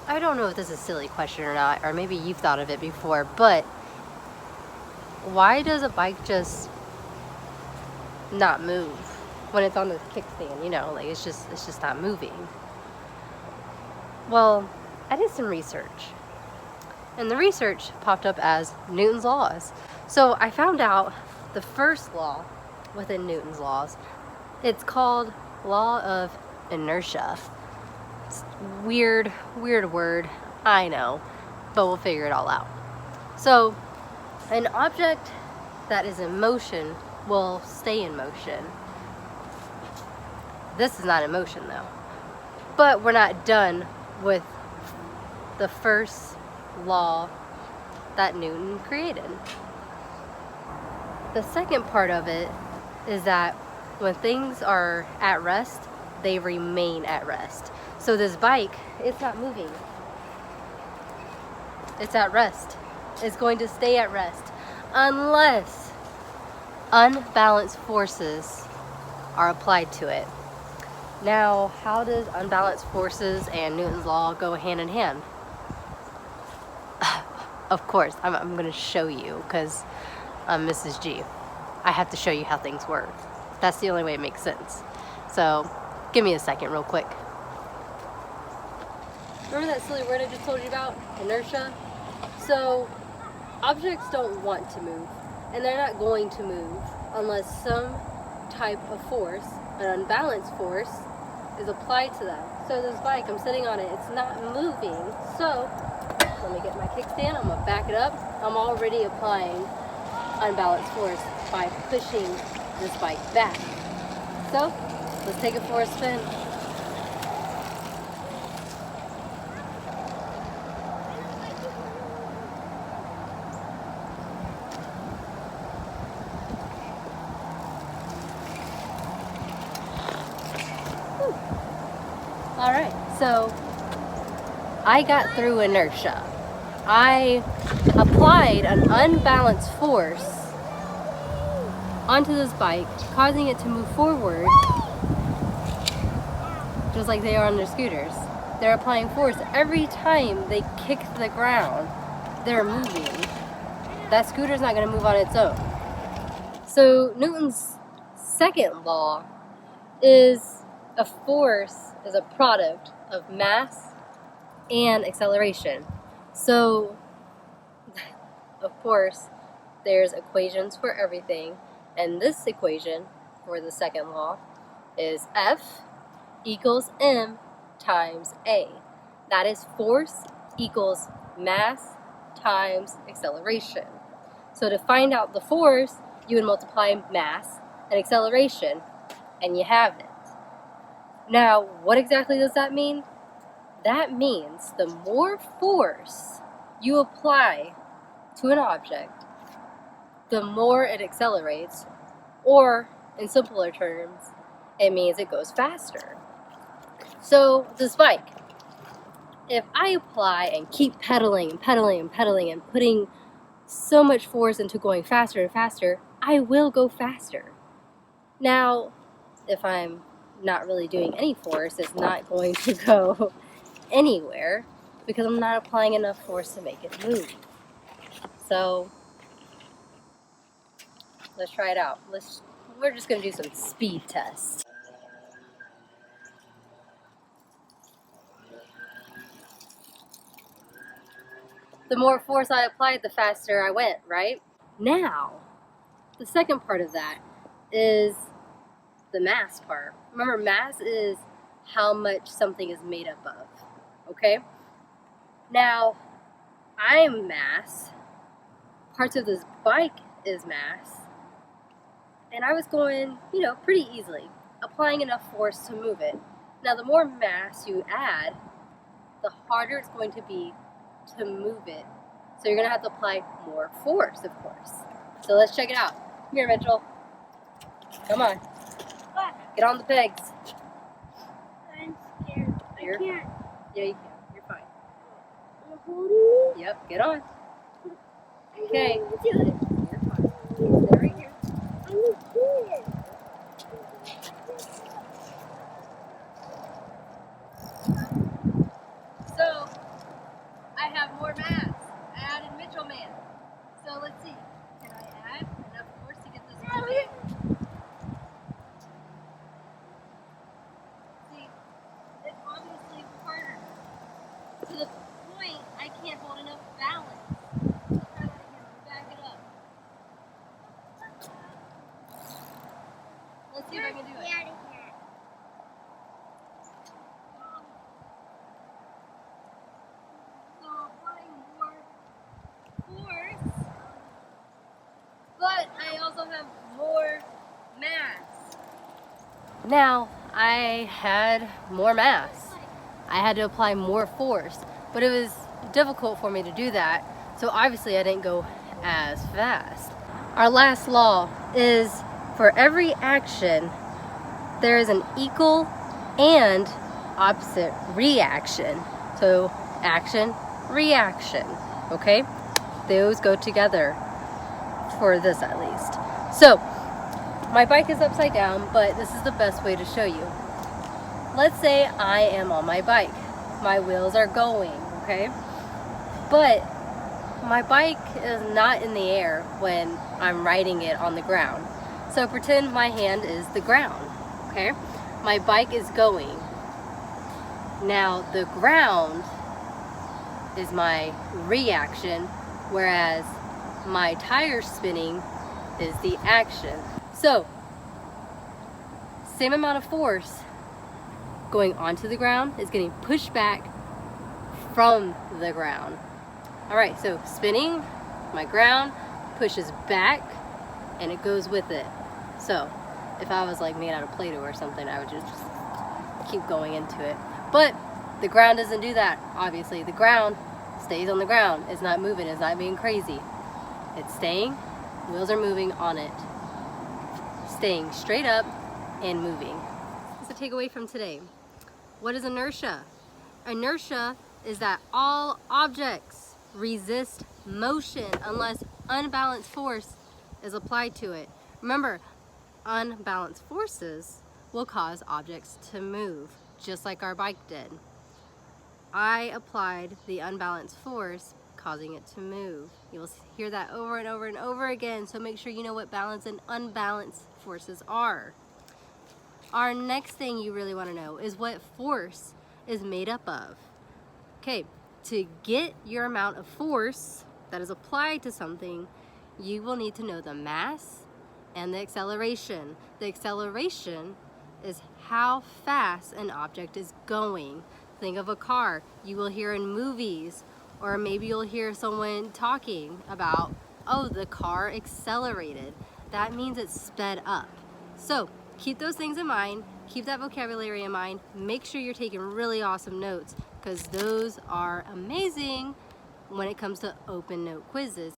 I don't know if this is a silly question or not, or maybe you've thought of it before, but why does a bike just not move when it's on the kickstand? You know, like it's just not moving. Well, I did some research, and the research popped up as Newton's laws. So I found out the first law within Newton's laws. It's called law of inertia. It's weird word, I know, but we'll figure it all out. So an object that is in motion will stay in motion. This is not in motion though. But we're not done with the first law that Newton created. The second part of it is that when things are at rest, they remain at rest. So this bike, it's not moving. It's at rest. It's going to stay at rest unless unbalanced forces are applied to it. Now, how does unbalanced forces and Newton's law go hand in hand? Of course, I'm going to show you because I'm Mrs. G. I have to show you how things work. That's the only way it makes sense. So, give me a second real quick. Remember that silly word I just told you about? Inertia? So, objects don't want to move, and they're not going to move unless some type of force, an unbalanced force, is applied to them. So this bike, I'm sitting on it, it's not moving. So, let me get my kickstand, I'm gonna back it up. I'm already applying unbalanced force by pushing this bike back. So, let's take it for a spin. Alright, so I got through inertia. I applied an unbalanced force onto this bike, causing it to move forward, just like they are on their scooters. They're applying force every time they kick the ground. They're moving. That scooter's not going to move on its own. So Newton's second law is a force is a product of mass and acceleration. So, of course, there's equations for everything, and this equation for the second law is F equals m times a. That is force equals mass times acceleration. So to find out the force, you would multiply mass and acceleration, and you have it. Now, what exactly does that mean? That means the more force you apply to an object, the more it accelerates, or in simpler terms, it means it goes faster. So this bike, if I apply and keep pedaling and pedaling and pedaling and putting so much force into going faster and faster, I will go faster. Now, if I'm not really doing any force, it's not going to go anywhere because I'm not applying enough force to make it move. So let's try it out. We're just going to do some speed tests. The more force I applied, the faster I went, right? Now, the second part of that is the mass part. Remember, mass is how much something is made up of, okay? Now, I'm mass, parts of this bike is mass, and I was going, pretty easily, applying enough force to move it. Now, the more mass you add, the harder it's going to be to move it. So you're going to have to apply more force, of course. So let's check it out. Come here, Mitchell. Come on. What? Get on the pegs. I'm scared. I can't. Yeah, you can. You're fine. You're holding me? Yep, get on. I Okay. can't do it. You're fine. Stay right here. I'm doing it. So, I have more mass. I added Mitchell man. So let's see. Can I add enough force to get this moving? See, it's obviously harder. To the point I can't hold enough balance. Let's try that again. Back it up. Let's see if I can do it. So applying more force, but I also have more mass. Now I had more mass. I had to apply more force, but it was difficult for me to do that, so obviously I didn't go as fast. Our last law is for every action, there is an equal and opposite reaction. So action, reaction, okay? Those go together for this at least. So my bike is upside down, but this is the best way to show you. Let's say I am on my bike. My wheels are going, okay? But my bike is not in the air when I'm riding it on the ground. So pretend my hand is the ground, okay? My bike is going. Now the ground is my reaction, whereas my tire spinning is the action. So, same amount of force going onto the ground is getting pushed back from the ground. All right, so spinning, my ground pushes back and it goes with it. So if I was like made out of Play-Doh or something, I would just keep going into it. But the ground doesn't do that, obviously. The ground stays on the ground. It's not moving, it's not being crazy. It's staying, wheels are moving on it. Staying straight up and moving. What's the takeaway from today? What is inertia? Inertia is that all objects resist motion unless unbalanced force is applied to it. Remember, unbalanced forces will cause objects to move, just like our bike did. I applied the unbalanced force, causing it to move. You'll hear that over and over and over again, so make sure you know what balance and unbalanced forces are. Our next thing you really want to know is what force is made up of. Okay, to get your amount of force that is applied to something, you will need to know the mass and the acceleration. The acceleration is how fast an object is going. Think of a car. You will hear in movies, or maybe you'll hear someone talking about, oh, the car accelerated. That means it's sped up. So keep those things in mind, keep that vocabulary in mind, make sure you're taking really awesome notes, because those are amazing when it comes to open note quizzes.